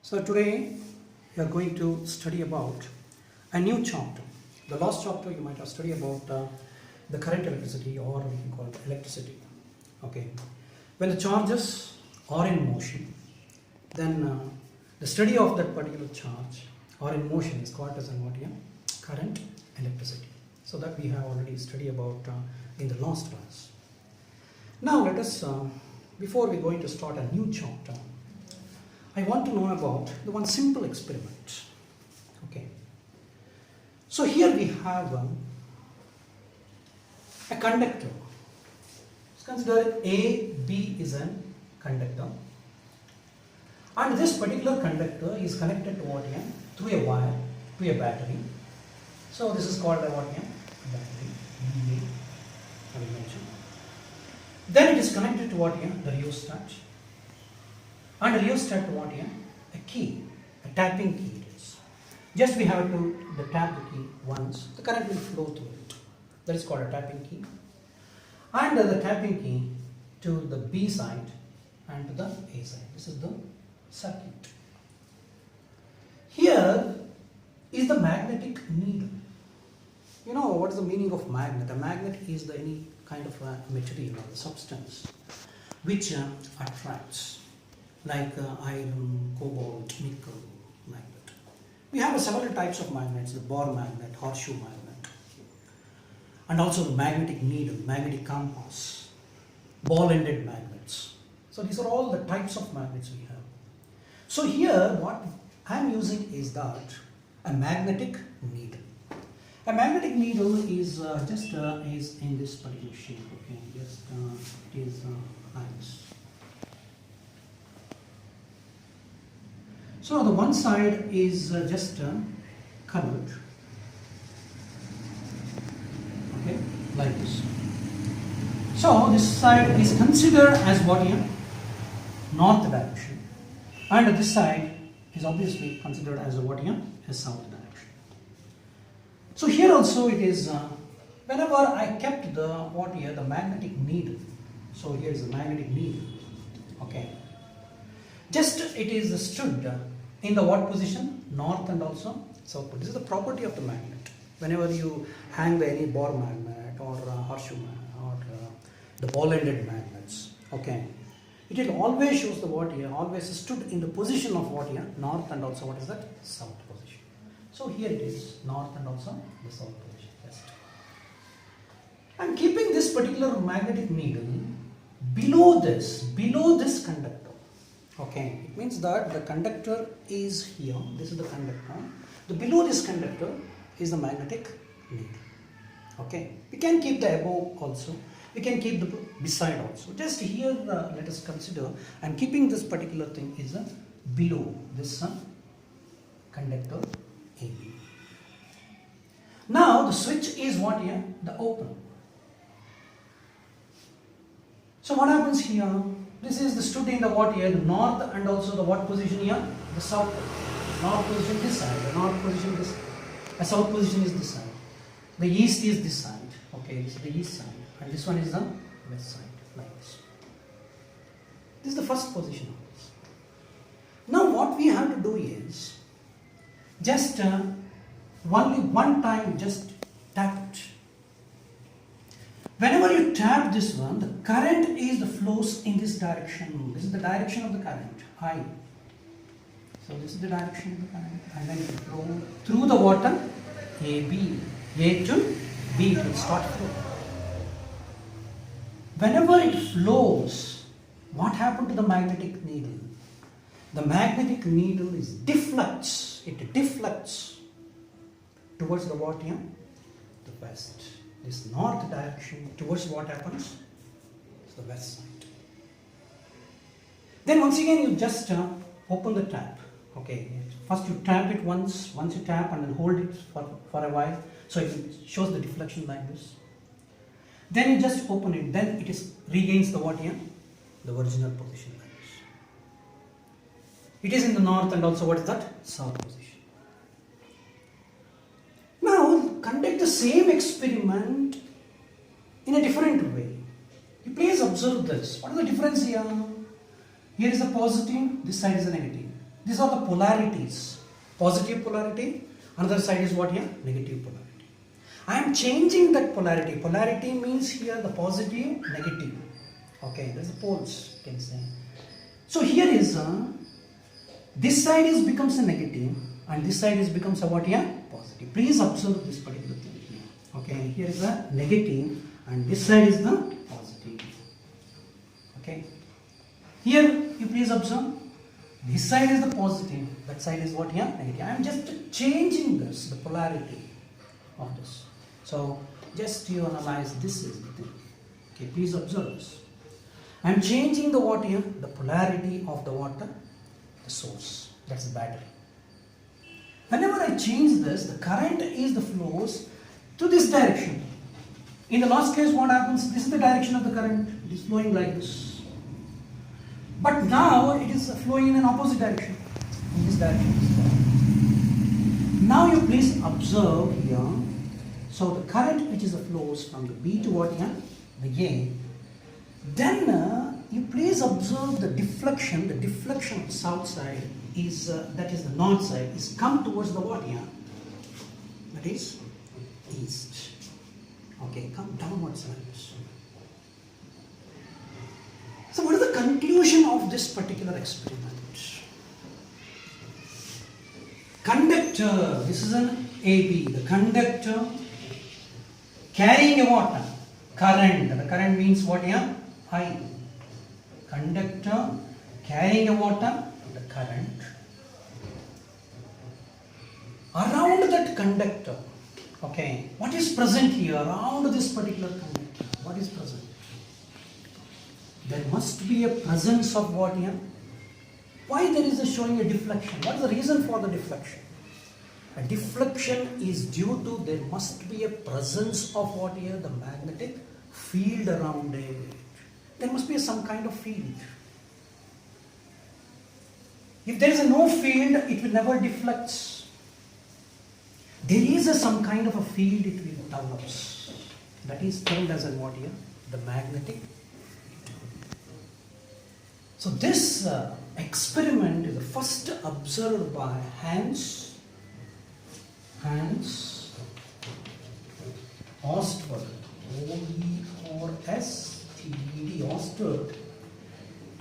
So today we are going to study about a new chapter. The last chapter you might have studied about the current electricity, or we can call it electricity. Okay, when the charges are in motion, then the study of that particular charge or in motion is called as current electricity. So that we have already studied about in the last class. Now let us, before we are going to start a new chapter, I want to know about the one simple experiment. Okay. So here we have a conductor. Let's consider A, B is a conductor, and this particular conductor is connected to what here? Through a wire to a battery. So this is called a what here? Battery. BA, I will mention. Then it is connected to what here? The rheostat. And the rheostat to what here? A key, a tapping key it is. Just we have to tap the key once, the current will flow through it. That is called a tapping key. And the tapping key to the B side and to the A side. This is the circuit. Here is the magnetic needle. You know what is the meaning of magnet? A magnet is any kind of a material or a substance which attracts, like iron, cobalt, nickel, like that. We have several types of magnets: the bar magnet, horseshoe magnet, and also the magnetic needle, magnetic compass, ball-ended magnets. So these are all the types of magnets we have. So here what I am using is that a magnetic needle. A magnetic needle is is in this particular shape. Okay, just it is ice. So the one side is just covered, okay, like this. So this side is considered as what here? North direction, and this side is obviously considered as what here? A south direction. So here also it is, whenever I kept the what here? The magnetic needle. So here is the magnetic needle, okay. Just it is stood in the what position? North and also south. This is the property of the magnet. Whenever you hang any bar magnet or horseshoe magnet or the ball-ended magnets, okay, it will always shows the what here, always stood in the position of what here? North and also what is that? South position. So here it is, north and also the south position. Yes. I am keeping this particular magnetic needle below this conductor. Okay, it means that the conductor is here. This is the conductor. The below this conductor is the magnetic needle. Okay, we can keep the above also. We can keep the beside also. Just here, let us consider. I am keeping this particular thing is below this conductor AB. Now the switch is what here? The open. So what happens here? This is the stood in the what here? The north and also the what position here? The south. North position this side. The north position this side. The south position is this side. The east is this side. Okay, this is the east side. And this one is the west side. Like this. This is the first position of this. Now what we have to do is just only one time just tap it. Whenever you tap this one, the current is the flows in this direction. This is the direction of the current, I. So this is the direction of the current, and then it will flow through the water, AB, A to B, it will start flow. Whenever it flows, what happened to the magnetic needle? The magnetic needle is deflects. It deflects towards the what here? The west. This north direction towards what happens? It's the west side. Then once again you just open the tap. Okay, first you tap it once you tap and then hold it for a while, so it shows the deflection like this. Then you just open it, then it is regains the what here? The original position like this. It is in the north and also what is that? South position. Now conduct the same experiment in a different way. You please observe this. What is the difference here? Here is a positive, this side is a negative. These are the polarities. Positive polarity, another side is what here? Negative polarity. I am changing that polarity. Polarity means here the positive, negative. Okay, there's the poles, you can say. So here is this side is becomes a negative and this side is becomes a what here? Positive. Please observe this particular thing here. Okay, here is a negative and this side is the positive. Okay. Here you please observe. This side is the positive, that side is what here? Negative. I am just changing this, the polarity of this. So just you analyze, this is the thing. Okay, please observe this. I am changing the what here? The polarity of the water, the source. That's the battery. Whenever I change this, the current is the flows to this direction. In the last case, what happens? This is the direction of the current. It is flowing like this. But now it is flowing in an opposite direction. In this direction. Now you please observe here. So the current which is the flows from the B to what here? The A. Then you please observe the deflection. The deflection of the south side is, that is the north side, is come towards the what here? That is east. Okay, come downwards like this. So what is the conclusion of this particular experiment? Conductor, this is an AB, the conductor carrying a water, current. The current means what here? I. Conductor carrying a water, the current. Around that conductor, okay, what is present here around this particular conductor? What is present? There must be a presence of what here? Why there is a showing a deflection? What is the reason for the deflection? A deflection is due to there must be a presence of what here? The magnetic field around it. There must be some kind of field. If there is no field, it will never deflect. There is some kind of a field it will develop. That is termed as a what here? The magnetic. So this experiment is first observed by Hans Ostwald, O-E-R-S-T-E-D, Ostwald,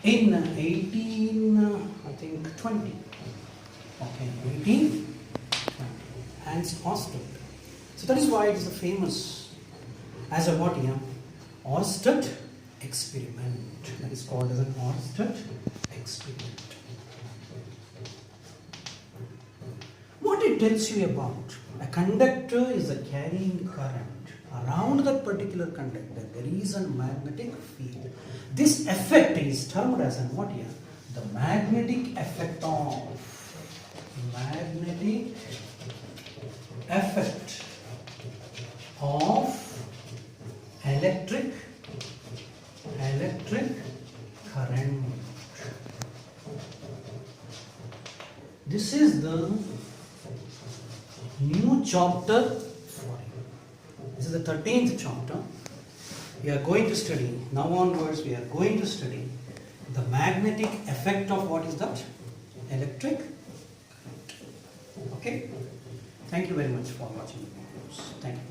in 1820. Okay, 1820. Hans Ostwald. So that is why it is famous as a what here? Oersted experiment. That is called as an Oersted experiment. What it tells you about? A conductor is a carrying current. Around that particular conductor, there is a magnetic field. This effect is termed as an what here? The magnetic effect of electric current. This is the new chapter 4. This is the 13th chapter. We are going to study, now onwards we are going to study the magnetic effect of what is that? Electric current. Okay? Thank you very much for watching the videos. Thank you.